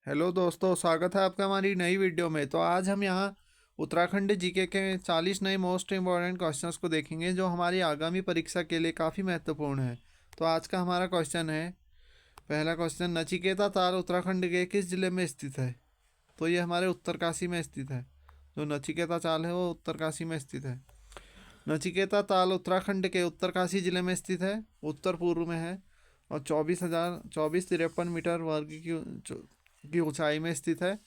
Hello दोस्तों, स्वागत है आपका हमारी नई वीडियो में। तो आज हम यहाँ उत्तराखंड जीके के 40 नए मोस्ट इम्पॉर्टेंट क्वेश्चंस को देखेंगे जो हमारी आगामी परीक्षा के लिए काफ़ी महत्वपूर्ण है। तो आज का हमारा क्वेश्चन है, पहला क्वेश्चन, नचिकेता ताल उत्तराखंड के किस जिले में स्थित है? तो ये हमारे उत्तरकाशी में स्थित है। जो नचिकेता ताल है वो उत्तरकाशी में स्थित है। नचिकेता ताल उत्तराखंड के उत्तरकाशी जिले में स्थित है, उत्तर पूर्व में है, और 24,53 मीटर वर्ग की ऊंचाई में स्थित है।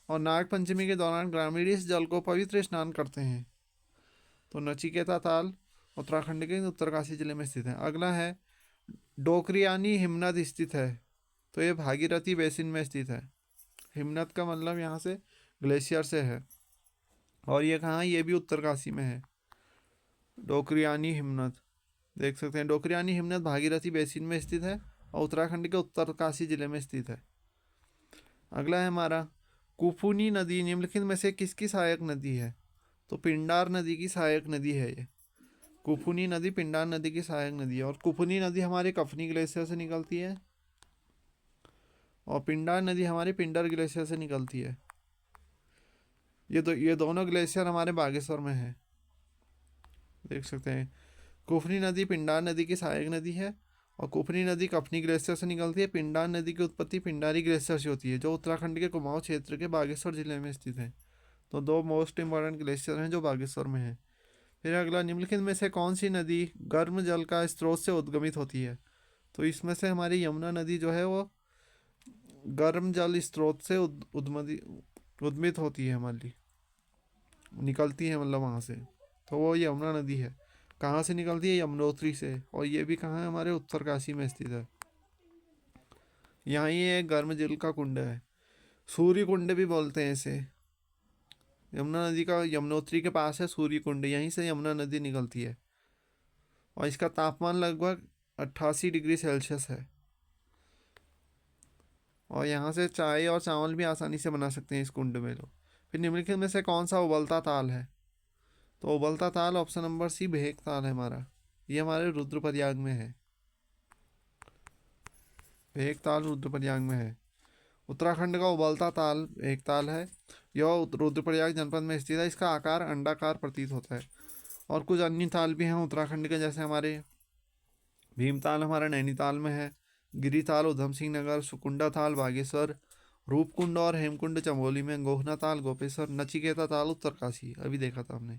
और नाग पंचमी के दौरान ग्रामीण इस जल को पवित्र स्नान करते हैं। तो नचिकेता ताल उत्तराखंड के उत्तरकाशी जिले में स्थित है। अगला है, डोकरियानी हिमनद स्थित है। तो ये भागीरथी बेसिन में स्थित है। हिमनद का मतलब यहाँ से ग्लेशियर से है, और ये कहाँ, ये भी उत्तरकाशी में है। डोकरियानी हिमनद देख सकते हैं। डोकरियानी हिमनद भागीरथी बेसिन में स्थित है और उत्तराखंड के उत्तरकाशी जिले में स्थित है। अगला है हमारा, कुफुनी नदी निम्नलिखित में से किसकी सहायक नदी है? तो पिंडार नदी की सहायक नदी है ये। कुफुनी नदी पिंडार नदी की सहायक नदी है, और कुफुनी नदी हमारे कफनी ग्लेशियर से निकलती है, और पिंडार नदी हमारे पिंडर ग्लेशियर से निकलती है। ये दोनों ग्लेशियर हमारे बागेश्वर में है, देख सकते हैं। कुफरी नदी पिंडार नदी की सहायक नदी है, और कुफरी नदी कफनी ग्लेशियर से निकलती है। पिंडार नदी की उत्पत्ति पिंडारी ग्लेशियर से होती है, जो उत्तराखंड के कुमाऊं क्षेत्र के बागेश्वर जिले में स्थित है। तो दो मोस्ट इंपॉर्टेंट ग्लेशियर हैं जो बागेश्वर में है। फिर अगला, निम्नलिखित में से कौन सी नदी गर्म जल का स्रोत से उद्गमित होती है? तो इसमें से हमारी यमुना नदी जो है वो गर्म जल स्रोत से उद्गमित होती है, हमारी निकलती है, मतलब वहाँ से। तो वो यमुना नदी है। कहाँ से निकलती है? यमुनोत्री से, और ये भी कहाँ है? हमारे उत्तरकाशी में स्थित है। यहाँ ही एक गर्म जल का कुंड है, सूर्य कुंड भी बोलते हैं इसे। यमुना नदी का यमुनोत्री के पास है सूर्य कुंड, यहीं से यमुना नदी निकलती है, और इसका तापमान लगभग 88 डिग्री सेल्सियस है। और यहाँ से चाय और चावल भी आसानी से बना सकते हैं इस कुंड में लोग। फिर निम्नलिखित में से कौन सा उबलता ताल है? तो उबलता ताल ऑप्शन नंबर सी भेक ताल है हमारा। ये हमारे रुद्रप्रयाग में है। भेक ताल रुद्रप्रयाग में है। उत्तराखंड का उबलता ताल एक ताल है। यह रुद्रप्रयाग जनपद में स्थित है। इसका आकार अंडाकार प्रतीत होता है। और कुछ अन्य ताल भी हैं उत्तराखंड के, जैसे हमारे भीमताल हमारा नैनीताल में है, गिरिताल उधम सिंह नगर, सुकुंडा ताल बागेश्वर, रूपकुंड और हेमकुंड चमोली में, गोहना ताल गोपेश्वर, नचिकेता ताल उत्तरकाशी, अभी देखा था हमने।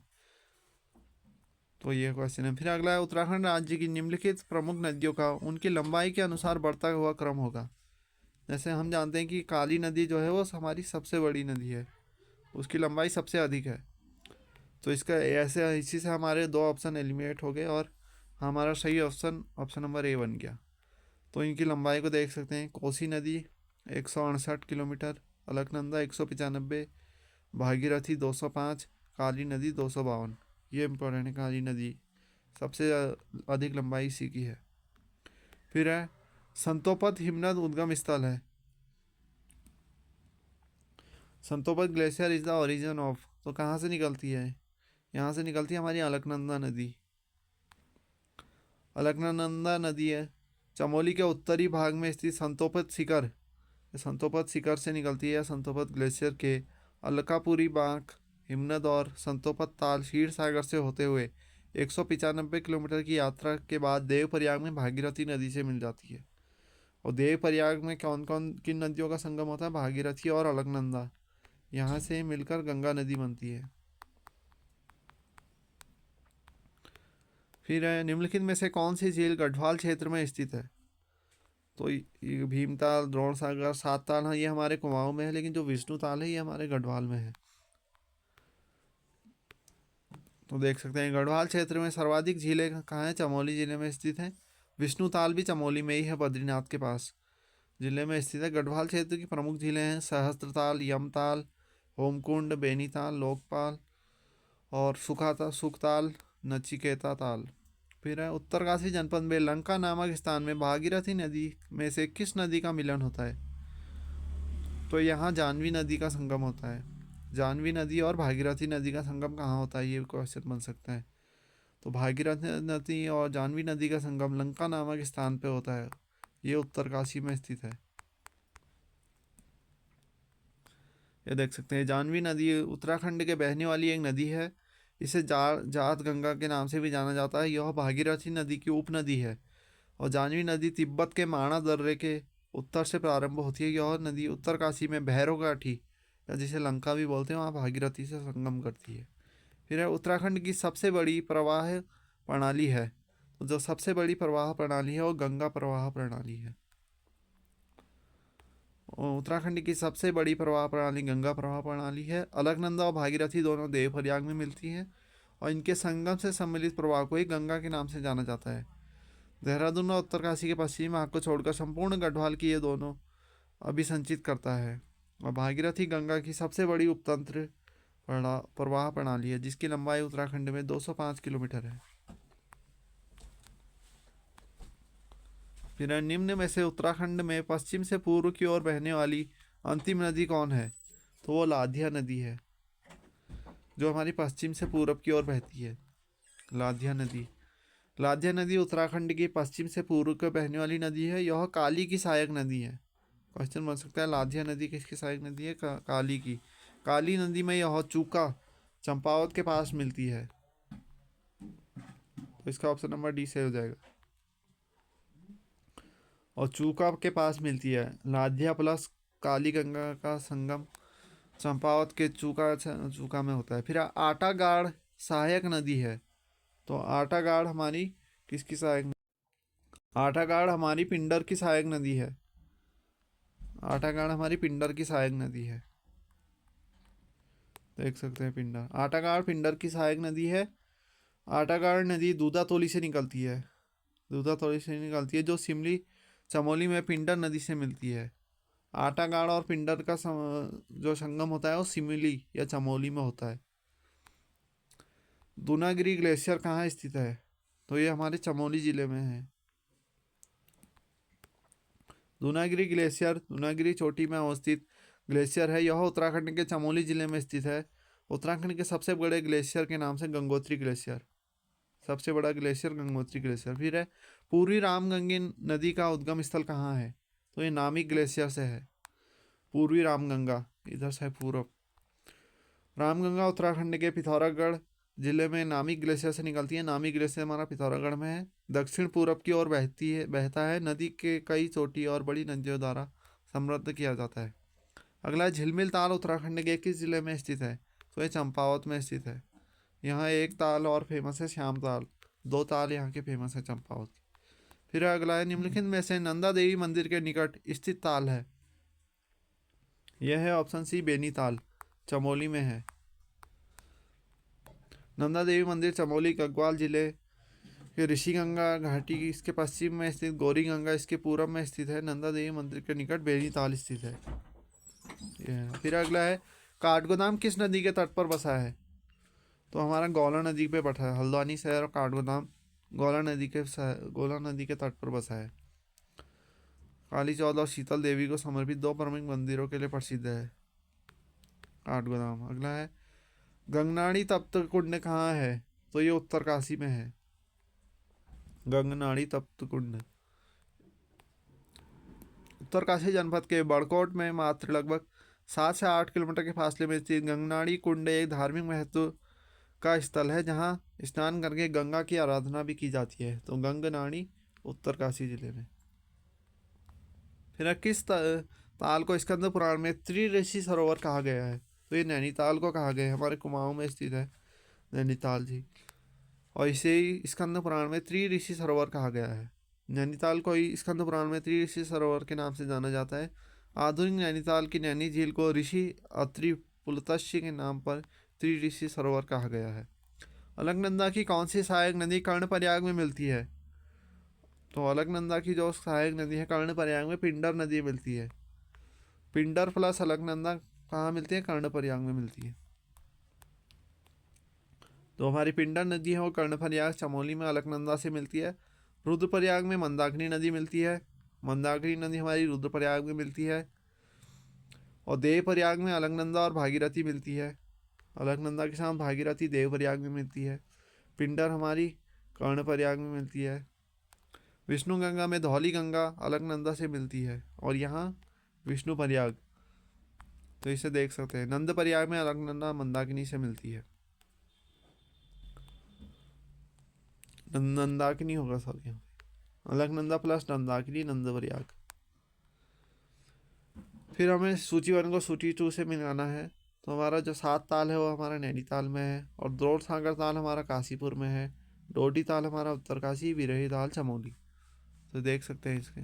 तो ये क्वेश्चन है। फिर अगला है, उत्तराखंड राज्य की निम्नलिखित प्रमुख नदियों का उनकी लंबाई के अनुसार बढ़ता हुआ क्रम होगा। जैसे हम जानते हैं कि काली नदी जो है वो हमारी सबसे बड़ी नदी है, उसकी लंबाई सबसे अधिक है। तो इसका ऐसे इसी से हमारे दो ऑप्शन एलिमिनेट हो गए, और हमारा सही ऑप्शन ऑप्शन नंबर ए बन गया। तो इनकी लंबाई को देख सकते हैं। कोसी नदी 168 किलोमीटर, अलकनंदा 195, भागीरथी 205, काली नदी 252। ये इम्पोर्टेंट है, काली नदी सबसे अधिक लंबाई इसी की है। फिर है, संतोपत हिमनद उद्गम स्थल है। Satopanth glacier is the origin of, तो कहाँ से निकलती है? यहाँ से निकलती है हमारी अलकनंदा नदी। अलकनंदा नदी है चमोली के उत्तरी भाग में स्थित संतोपत शिखर, संतोपत शिखर से निकलती है, या संतोपत ग्लेशियर के अलकापुरी बांक हिमनद और संतोपत ताल क्षीर सागर से होते हुए 195 किलोमीटर की यात्रा के बाद देवप्रयाग में भागीरथी नदी से मिल जाती है। और देवप्रयाग में कौन कौन किन नदियों का संगम होता है? भागीरथी और अलकनंदा, यहाँ से मिलकर गंगा नदी बनती है। फिर है, निम्नलिखित में से कौन सी झील गढ़वाल क्षेत्र में स्थित है? तो ये भीमताल, द्रोण सागर, सात ताल, हाँ ये हमारे कुमाऊं में है, लेकिन जो विष्णु ताल है ये हमारे गढ़वाल में है। तो देख सकते हैं गढ़वाल क्षेत्र में सर्वाधिक झीलें कहाँ हैं? चमोली जिले में स्थित है। विष्णु ताल भी चमोली में ही है, बद्रीनाथ के पास जिले में स्थित है। गढ़वाल क्षेत्र की प्रमुख झीलें हैं सहस्त्रताल, यमताल, होमकुंड, बेनीताल, लोकपाल और सुखताल, नचिकेता ताल। फिर है, उत्तरकाशी जनपद में लंका नामक स्थान में भागीरथी नदी में से किस नदी का मिलन होता है? तो यहाँ जानवी नदी का संगम होता है। जानवी नदी और भागीरथी नदी का संगम कहाँ होता है, ये क्वेश्चन बन सकता है। तो भागीरथी नदी और जानवी नदी का संगम लंका नामक स्थान पे होता है, ये उत्तरकाशी में स्थित है। ये देख सकते हैं जानवी नदी उत्तराखंड के बहने वाली एक नदी है। इसे जात गंगा के नाम से भी जाना जाता है। यह भागीरथी नदी की उपनदी है। और जानवी नदी तिब्बत के माणा दर्रे के उत्तर से प्रारंभ होती है। यह नदी उत्तरकाशी में भैरवघाटी या जिसे लंका भी बोलते हैं वहाँ भागीरथी से संगम करती है। फिर है उत्तराखंड की सबसे बड़ी प्रवाह प्रणाली है। तो जो सबसे बड़ी प्रवाह प्रणाली है वो गंगा प्रवाह प्रणाली है। उत्तराखंड की सबसे बड़ी प्रवाह प्रणाली गंगा प्रवाह प्रणाली है। अलकनंदा और भागीरथी दोनों देवप्रयाग में मिलती हैं और इनके संगम से सम्मिलित प्रवाह को ही गंगा के नाम से जाना जाता है। देहरादून और उत्तरकाशी के पश्चिमी भाग को छोड़कर संपूर्ण गढ़वाल की ये दोनों अभिसंचित करता है। और भागीरथी गंगा की सबसे बड़ी उपतंत्र प्रवाह प्रणाली है जिसकी लंबाई उत्तराखंड में 205 किलोमीटर है। फिर निम्न में से उत्तराखंड में पश्चिम से पूर्व की ओर बहने वाली अंतिम नदी कौन है? तो वो लाधिया नदी है जो हमारी पश्चिम से पूर्व की ओर बहती है। लाधिया नदी उत्तराखंड की पश्चिम से पूर्व को बहने वाली नदी है। यह काली की सहायक नदी है। क्वेश्चन बन सकता है लाधिया नदी किसकी सहायक नदी है? काली की। काली नदी में यह चूका चंपावत के पास मिलती है। तो इसका ऑप्शन नंबर डी से हो जाएगा। और चूका के पास मिलती है। लाधिया प्लस काली गंगा का संगम चंपावत के चूका में होता है। फिर आटागाड़ सहायक नदी है। तो आटागाड़ हमारी किसकी सहायक? आटागाड़ हमारी पिंडर की सहायक नदी है। आटागाड़ हमारी पिंडर की सहायक नदी है। देख सकते हैं पिंडर, आटागाड़ पिंडर की सहायक नदी है। आटागाड़ नदी दूधातोली से निकलती है। दूधातोली से निकलती है जो शिमली चमोली में पिंडर नदी से मिलती है। आटागाड़ और पिंडर का जो संगम होता है वो सिमली या चमोली में होता है। दूनागिरी ग्लेशियर कहाँ स्थित है? तो ये हमारे चमोली जिले में है। दूनागिरी चोटी में अवस्थित ग्लेशियर है। यह उत्तराखंड के चमोली जिले में स्थित है। उत्तराखंड के सबसे बड़े ग्लेशियर के नाम से गंगोत्री ग्लेशियर, सबसे बड़ा ग्लेशियर गंगोत्री ग्लेशियर। फिर है पूर्वी रामगंगे नदी का उद्गम स्थल कहाँ है? तो ये नामिक ग्लेशियर से है। पूर्वी रामगंगा इधर से पूर्व। रामगंगा उत्तराखंड के पिथौरागढ़ जिले में नामिक ग्लेशियर से निकलती है। नामिक ग्लेशियर हमारा पिथौरागढ़ में है। दक्षिण पूर्व की ओर बहता है। नदी के कई छोटी और बड़ी नदियों द्वारा समृद्ध किया जाता है। अगला झिलमिल ताल उत्तराखंड के किस जिले में स्थित है? तो ये चंपावत में स्थित है। यहाँ एक ताल और फेमस है श्याम ताल। दो ताल यहाँ के फेमस है चंपावत की। फिर अगला है निम्नलिखित में से नंदा देवी मंदिर के निकट स्थित ताल है? यह है ऑप्शन सी बेनीताल, चमोली में है। नंदा देवी मंदिर चमोली गढ़वाल जिले के ऋषिगंगा घाटी की इसके पश्चिम में स्थित गौरी गंगा इसके पूर्व में स्थित है। नंदा देवी मंदिर के निकट बेनीताल स्थित है। फिर अगला है काठगोदाम किस नदी के तट पर बसा है? तो हमारा गौला नदी पे बैठा है। हल्द्वानी शहर और काठगोदाम गौला नदी के तट पर बसा है। काली चौथ और शीतल देवी को समर्पित दो प्रमुख मंदिरों के लिए प्रसिद्ध है काठगोदाम। अगला है गंगनाड़ी तप्त कुंड कहाँ है? तो ये उत्तरकाशी में है। गंगनाड़ी तप्त कुंड उत्तरकाशी जनपद के बड़कोट में मात्र लगभग 7 से 8 किलोमीटर के फासले में स्थित गंगनाड़ी कुंड एक धार्मिक महत्व का स्थल है जहाँ स्नान करके गंगा की आराधना भी की जाती है। तो गंगनाड़ी उत्तरकाशी जिले में। फिर किस ताल को स्कंद पुराण में त्रिऋषि सरोवर कहा गया है? तो ये नैनीताल को कहा गया है। हमारे कुमाऊं में स्थित है नैनीताल जी। और इसे ही स्कंद पुराण में त्रिऋषि सरोवर कहा गया है। नैनीताल को ही स्कंद पुराण में त्रिऋषि सरोवर के नाम से जाना जाता है। आधुनिक नैनीताल की नैनी झील को ऋषि अत्रि पुलत्स्य के नाम पर त्रिऋषि सरोवर कहा गया है। अलकनंदा की कौन सी सहायक नदी कर्णप्रयाग में मिलती है? तो अलकनंदा की जो सहायक नदी है कर्णप्रयाग में पिंडर नदी मिलती है। पिंडर प्लस अलकनंदा कहाँ मिलती है? कर्णप्रयाग में मिलती है। तो हमारी पिंडर नदी है वो कर्णप्रयाग चमोली में अलकनंदा से मिलती है। रुद्रप्रयाग में मंदाकिनी नदी मिलती है। मंदाकिनी नदी हमारी रुद्रप्रयाग में मिलती है। और देवप्रयाग में अलकनंदा और भागीरथी मिलती है। अलकनंदा के साथ भागीरथी देवप्रयाग में मिलती है। पिंडर हमारी कर्णप्रयाग में मिलती है। विष्णु गंगा में धौली गंगा अलकनंदा से मिलती है और यहाँ विष्णु प्रयाग तो इसे देख सकते हैं। नंद प्रयाग में अलकनंदा मंदाकिनी से मिलती है। नंदाकिनी होगा सॉरी, अलकनंदा प्लस नंदाकिनी नंद प्रयाग। फिर हमें सूची 1 को सूची 2 से मिलाना है। तो हमारा जो 7 ताल है वो हमारा नैनीताल में है, और द्रोण सागर ताल हमारा काशीपुर में है। डोडी ताल हमारा उत्तरकाशी, बिरही ताल चमोली। तो देख सकते हैं इसके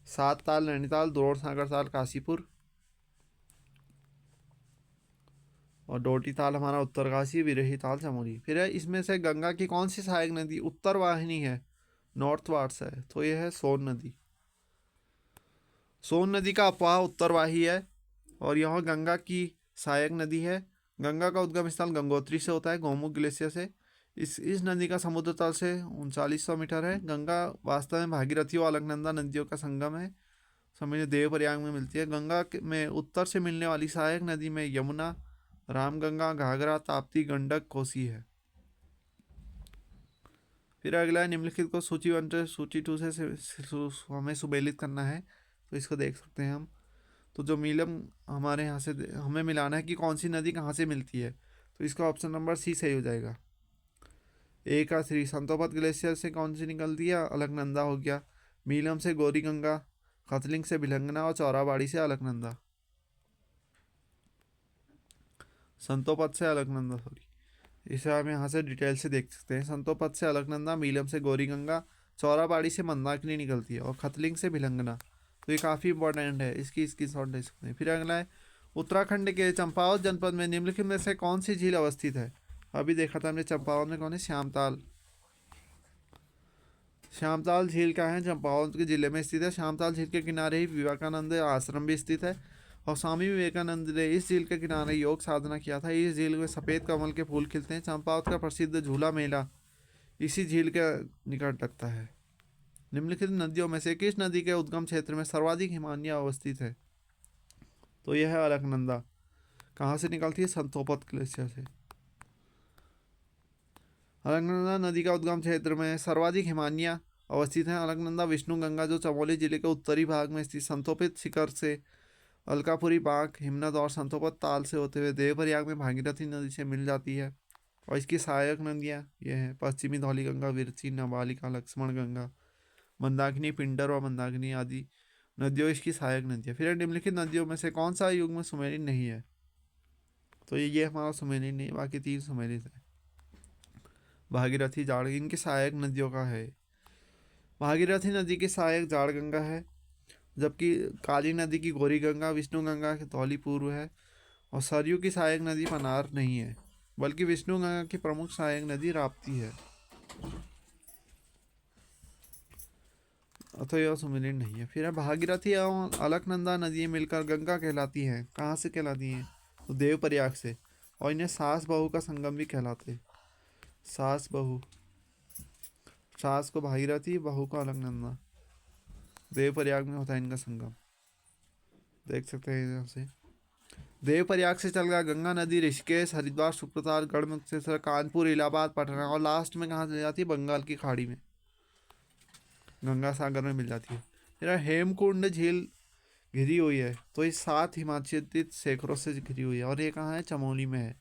7 ताल नैनीताल, द्रोण सागर ताल काशीपुर, और डोडी ताल हमारा उत्तरकाशी, बिरही ताल चमोली। फिर है इसमें से गंगा की कौन सी सहायक नदी उत्तर वाहिनी है, नॉर्थ वार्ड्स है? तो यह है सोन नदी। सोन नदी का अपवाह उत्तरवाही है, और यह गंगा की सहायक नदी है। गंगा का उद्गम स्थल गंगोत्री से होता है, गोमुख ग्लेशियर से। इस नदी का समुद्र तल से 3900 मीटर है। गंगा वास्तव में भागीरथी और अलकनंदा नदियों का संगम है। समय देवप्रयाग में मिलती है। गंगा में उत्तर से मिलने वाली सहायक नदी में यमुना, रामगंगा, घाघरा, ताप्ती, गंडक, कोसी है। फिर अगला है निम्नलिखित को सूची 1 से सूची 2 से हमें सुमेलित करना है। तो इसको देख सकते हैं हम। तो जो मीलम हमारे यहाँ से हमें मिलाना है कि कौन सी नदी कहाँ से मिलती है। तो इसका ऑप्शन नंबर सी सही हो जाएगा। ए का श्री संतोपत ग्लेशियर से कौन सी निकलती है, अलकनंदा हो गया। मीलम से गौरी गंगा, खतलिंग से भिलंगना, और चौराबाड़ी से अलकनंदा। संतोपत से अलकनंदा सॉरी, इसे हम यहाँ से डिटेल से देख सकते हैं। संतोपत से अलकनंदा, मीलम से गौरी गंगा, चौराबाड़ी से मंदाकिनी निकलती है, और खतलिंग से भिलंगना। तो ये काफ़ी इंपॉर्टेंट है, इसकी शॉर्ट ले सकते हैं। फिर अगला है उत्तराखंड के चंपावत जनपद में निम्नलिखित में से कौन सी झील अवस्थित है। अभी देखा था हमने चंपावत में कौन है, श्यामताल। श्यामताल झील का है, चंपावत के जिले में स्थित है। श्यामताल झील के किनारे ही विवेकानंद आश्रम भी स्थित है, और स्वामी विवेकानंद ने इस झील के किनारे योग साधना किया था। इस झील में सफ़ेद कमल के फूल खिलते हैं। चंपावत का प्रसिद्ध झूला मेला इसी झील के निकट लगता है। निम्नलिखित नदियों में से किस नदी के उद्गम क्षेत्र में सर्वाधिक हिमानियाँ अवस्थित है। तो यह है अलकनंदा। कहाँ से निकलती है, संतोपत ग्लेशियर से। अलकनंदा नदी का उद्गम क्षेत्र में सर्वाधिक हिमानियाँ अवस्थित हैं। अलकनंदा विष्णु गंगा जो चमोली जिले के उत्तरी भाग में स्थित संतोपित शिखर से अलकापुरी बाग, हिमनद और संतोपत ताल से होते हुए देवप्रयाग में भागीरथी नदी से मिल जाती है। और इसकी सहायक नदियाँ ये हैं पश्चिमी धौली गंगा, विरसी, नबालिका, लक्ष्मण गंगा, मंदाकिनी, पिंडर और मंदाकिनी आदि नदियों इसकी सहायक नदियाँ। फिर निम्नलिखित नदियों में से कौन सा युग में सुमेलित नहीं है। तो ये हमारा सुमेलित नहीं, बाकी 3 सुमेलित है। भागीरथी, जाड़, इनकी सहायक नदियों का है। भागीरथी नदी की सहायक जाड़ गंगा है, जबकि काली नदी की गौरी गंगा, विष्णु गंगा के धौली पूर्व है। और सरयू की सहायक नदी पनार नहीं है, बल्कि विष्णु गंगा की प्रमुख सहायक नदी राप्ती है। अतः यह सुमेलित नहीं है। फिर भागीरथी एवं अलकनंदा नदियाँ मिलकर गंगा कहलाती हैं। कहाँ से कहलाती हैं, तो देवप्रयाग से। और इन्हें सास बहू का संगम भी कहलाते हैं। सास बहू, सास को भागीरथी, बहू को अलकनंदा। देवप्रयाग में होता है इनका संगम, देख सकते हैं यहाँ से। देवप्रयाग से चल गया गंगा नदी ऋषिकेश, हरिद्वार, शुक्रताल, गढ़मुक्तेश्वर, कानपुर, इलाहाबाद, पटना, और लास्ट में कहाँ चली जाती है, बंगाल की खाड़ी में, गंगा सागर में मिल जाती है। फिर हेमकुंड झील घिरी हुई है, तो ये 7 हिमाच्छादित शेखरों से घिरी हुई है, और ये कहाँ है, चमोली में है।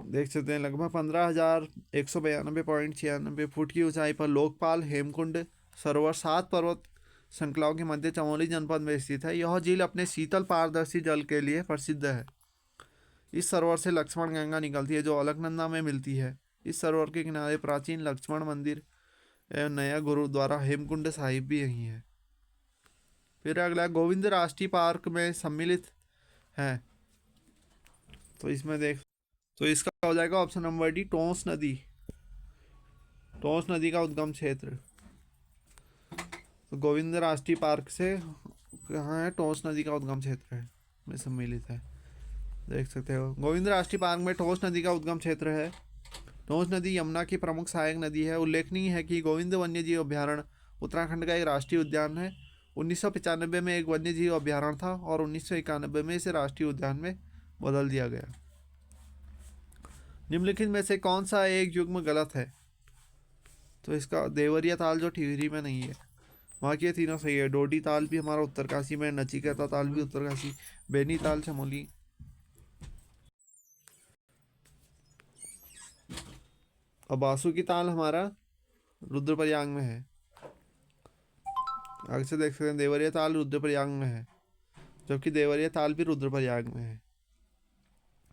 देख सकते हैं लगभग 15,192.96 फुट की ऊंचाई पर लोकपाल हेमकुंड सरोवर 7 पर्वत श्रृंखलाओं के मध्य चमोली जनपद में स्थित है। यह झील अपने शीतल पारदर्शी जल के लिए प्रसिद्ध है। इस सरोवर से लक्ष्मण गंगा निकलती है, जो अलकनंदा में मिलती है। इस सरोवर के किनारे प्राचीन लक्ष्मण मंदिर एवं नया गुरुद्वारा हेमकुंड साहिब भी यही है। फिर अगला गोविंद राष्ट्रीय पार्क में सम्मिलित है। तो इसमें देख, तो इसका हो जाएगा ऑप्शन नंबर डी, टोंस नदी। टोंस नदी का उद्गम क्षेत्र तो गोविंद राष्ट्रीय पार्क से कहाँ है, टोंस नदी का उद्गम क्षेत्र है में सम्मिलित है। देख सकते हो गोविंद राष्ट्रीय पार्क में टोंस नदी का उद्गम क्षेत्र है। टोंस नदी यमुना की प्रमुख सहायक नदी है। उल्लेखनीय है कि गोविंद वन्यजीव अभ्यारण्य उत्तराखंड का एक राष्ट्रीय उद्यान है। 1995 में एक वन्यजीव अभ्यारण्य था, और 1991 में इसे राष्ट्रीय उद्यान में बदल दिया गया। निम्नलिखित में से कौन सा एक युग्म गलत है। तो इसका देवरिया ताल जो टिहरी में नहीं है। वहाँ की ये तीनों सही है। डोडी ताल भी हमारा उत्तरकाशी में, नचिकेता ताल भी उत्तरकाशी, बेनी ताल चमोली। और बासुकी ताल हमारा रुद्रप्रयाग में है। आगे से देख सकते हैं देवरिया ताल रुद्रप्रयाग में है, जबकि देवरिया ताल भी रुद्रप्रयाग में है।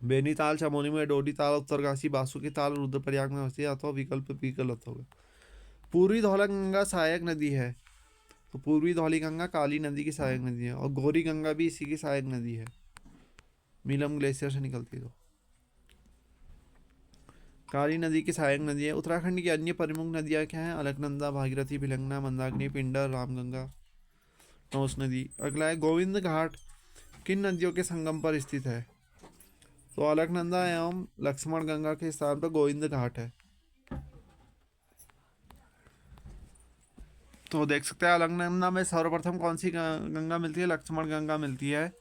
बेनी ताल चमोली में, डोडी ताल उत्तरकाशी, बासुकी ताल रुद्रप्रयाग में होती है, अथवा विकल्प बी गलत होगा। पूर्वी धौलागंगा सहायक नदी है, तो पूर्वी धौली गंगा काली नदी की सहायक नदी है, और गौरी गंगा भी इसी की सहायक नदी है, मीलम ग्लेशियर से निकलती है। तो काली नदी की सहायक नदी है। उत्तराखंड की अन्य प्रमुख नदियाँ क्या हैं? अलकनंदा, भागीरथी, भिलंगना, मंदाकिनी, पिंडर, रामगंगा, टोंस नदी। अगला है गोविंद घाट किन नदियों के संगम पर स्थित है? तो अलकनंदा एवं लक्ष्मण गंगा के स्थान पर गोविंद घाट है। तो देख सकते हैं अलकनंदा में सर्वप्रथम कौन सी गंगा मिलती है? लक्ष्मण गंगा मिलती है,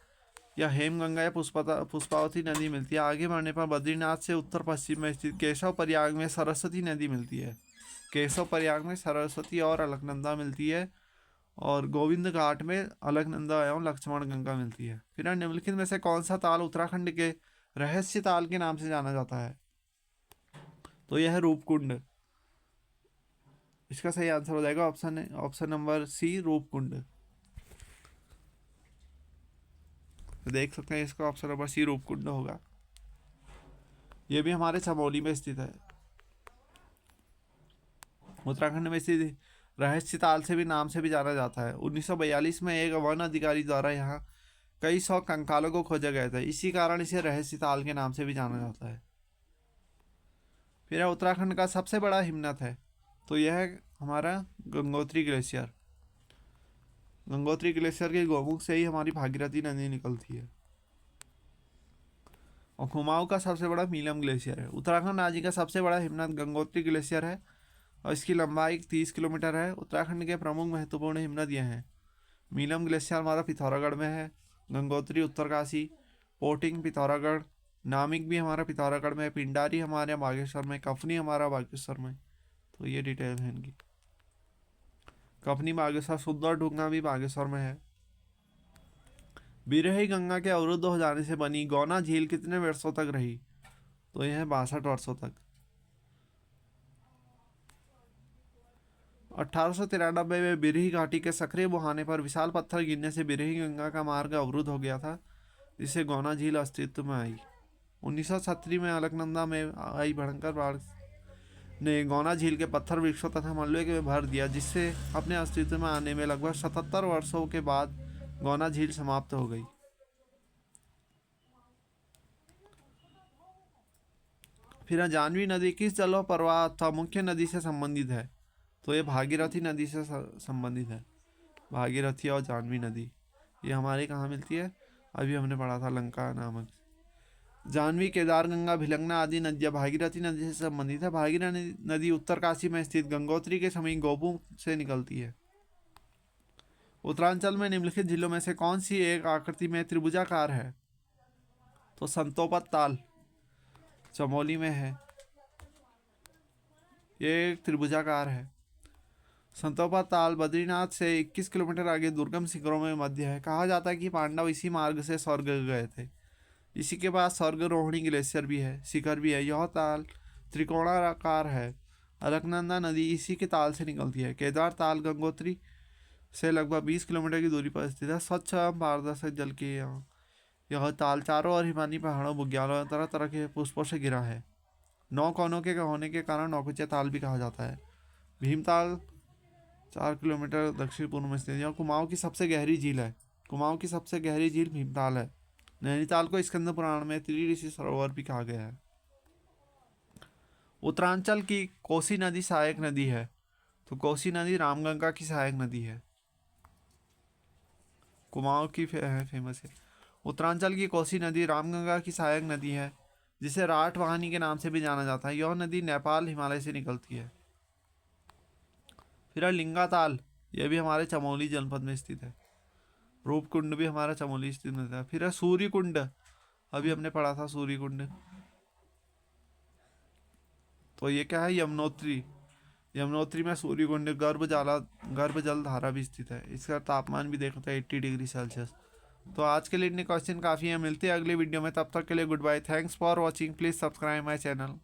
या हेम गंगा या पुष्पावती नदी मिलती है। आगे बढ़ने पर बद्रीनाथ से उत्तर पश्चिम में स्थित केशव प्रयाग में सरस्वती नदी मिलती है। केशव प्रयाग में सरस्वती और अलकनंदा मिलती है, और गोविंद घाट में अलकनंदा एवं लक्ष्मण गंगा मिलती है। फिर निम्नलिखित में से कौन सा ताल उत्तराखंड के रहस्य ताल के नाम से जाना जाता है? तो यह है रूपकुंड। इसका सही आंसर हो जाएगा ऑप्शन नंबर सी, रूपकुंड। तो देख सकते हैं इसका ऑप्शन नंबर सी रूपकुंड होगा। यह भी हमारे चमोली में स्थित है। उत्तराखंड में स्थित रहस्य ताल से भी नाम से भी जाना जाता है। 1942 में एक वन अधिकारी द्वारा यहाँ कई 100 कंकालों को खोजा गया था, इसी कारण इसे रहस्य ताल के नाम से भी जाना जाता है। फिर उत्तराखंड का सबसे बड़ा हिमनद है, तो यह है हमारा गंगोत्री ग्लेशियर। गंगोत्री ग्लेशियर के गोमुख से ही हमारी भागीरथी नदी निकलती है। और कुमाऊं का सबसे बड़ा मीलम ग्लेशियर है। उत्तराखंड राज्य का सबसे बड़ा हिमनद गंगोत्री ग्लेशियर है, और इसकी लंबाई 30 किलोमीटर है। उत्तराखंड के प्रमुख महत्वपूर्ण हिमनद यह हैं: मीलम ग्लेशियर हमारा पिथौरागढ़ में है, गंगोत्री उत्तरकाशी, पोटिंग पिथौरागढ़, नामिक भी हमारा पिथौरागढ़ में है, पिंडारी हमारे बागेश्वर में, कफनी हमारा बागेश्वर में। तो ये डिटेल है इनकी। कफनी बागेश्वर, सुंदर ढूंगा भी बागेश्वर में है। बिरही गंगा के अवरुद्ध हो जाने से बनी गौना झील कितने वर्षों तक रही? तो यह है 62 वर्षों तक। 1893 में बिरही घाटी के सक्रिय बुहाने पर विशाल पत्थर गिरने से बिरही गंगा का मार्ग अवरुद्ध हो गया था, जिससे गौना झील अस्तित्व में आई। 1936 में अलकनंदा में आई भयंकर बाढ़ ने गौना झील के पत्थर वृक्षों तथा मलबे में भर दिया, जिससे अपने अस्तित्व में आने में लगभग 77 वर्षों के बाद गौना झील समाप्त हो गई। फिर जानवी नदी किस जल प्रवाह अथवा मुख्य नदी से संबंधित है? तो ये भागीरथी नदी से संबंधित है। भागीरथी और जानवी नदी ये हमारे कहाँ मिलती है? अभी हमने पढ़ा था लंका नामक। जानवी, केदार गंगा, भिलंगना आदि नदियाँ भागीरथी नदी से संबंधित है। भागीरथी नदी उत्तरकाशी में स्थित गंगोत्री के समीप गोबू से निकलती है। उत्तरांचल में निम्नलिखित झीलों में से कौन सी एक आकृति में त्रिभुजाकार है? तो संतोपत ताल चमोली में है, ये एक त्रिभुजाकार है। संतोपा ताल बद्रीनाथ से 21 किलोमीटर आगे दुर्गम शिखरों में मध्य है। कहा जाता है कि पांडव इसी मार्ग से स्वर्ग गए थे। इसी के पास स्वर्ग रोहिणी ग्लेशियर भी है, शिखर भी है। यह ताल त्रिकोणाकार है। अलकनंदा नदी इसी के ताल से निकलती है। केदार ताल गंगोत्री से लगभग 20 किलोमीटर की दूरी पर स्थित है। स्वच्छ एवं पारदर्शक जल की यह ताल चारों ओर हिमानी पहाड़ों, बुग्यालों, तरह तरह के पुष्पों से घिरा है। 9 कोनों के होने के कारण नौकुचिया ताल भी कहा जाता है। भीमताल 4 किलोमीटर दक्षिण पूर्व में स्थित है। कुमाऊं की सबसे गहरी झील है। कुमाऊं की सबसे गहरी झील भीमताल है। नैनीताल को स्कंद पुराण में त्रिऋषि सरोवर भी कहा गया है। उत्तरांचल की कोसी नदी सहायक नदी है, तो कोसी नदी रामगंगा की सहायक नदी है। कुमाऊं की फेमस है। उत्तरांचल की कोसी नदी रामगंगा की सहायक नदी है, जिसे राठ वाहनी के नाम से भी जाना जाता है। यह नदी नेपाल हिमालय से निकलती है। फिर लिंगा ताल, यह भी हमारे चमोली जनपद में स्थित है। रूपकुंड भी हमारा चमोली स्थित में है। फिर सूर्य कुंड, अभी हमने पढ़ा था सूर्य कुंड। तो ये क्या है? यमुनोत्री। यमुनोत्री में सूर्यकुंड गर्भ जल धारा भी स्थित है। इसका तापमान भी देखो तो 80 डिग्री सेल्सियस। तो आज के लिए इतने क्वेश्चन काफ़ी हैं। मिलते हैं अगले वीडियो में, तब तक के लिए goodbye. Thanks for watching. Please subscribe my channel.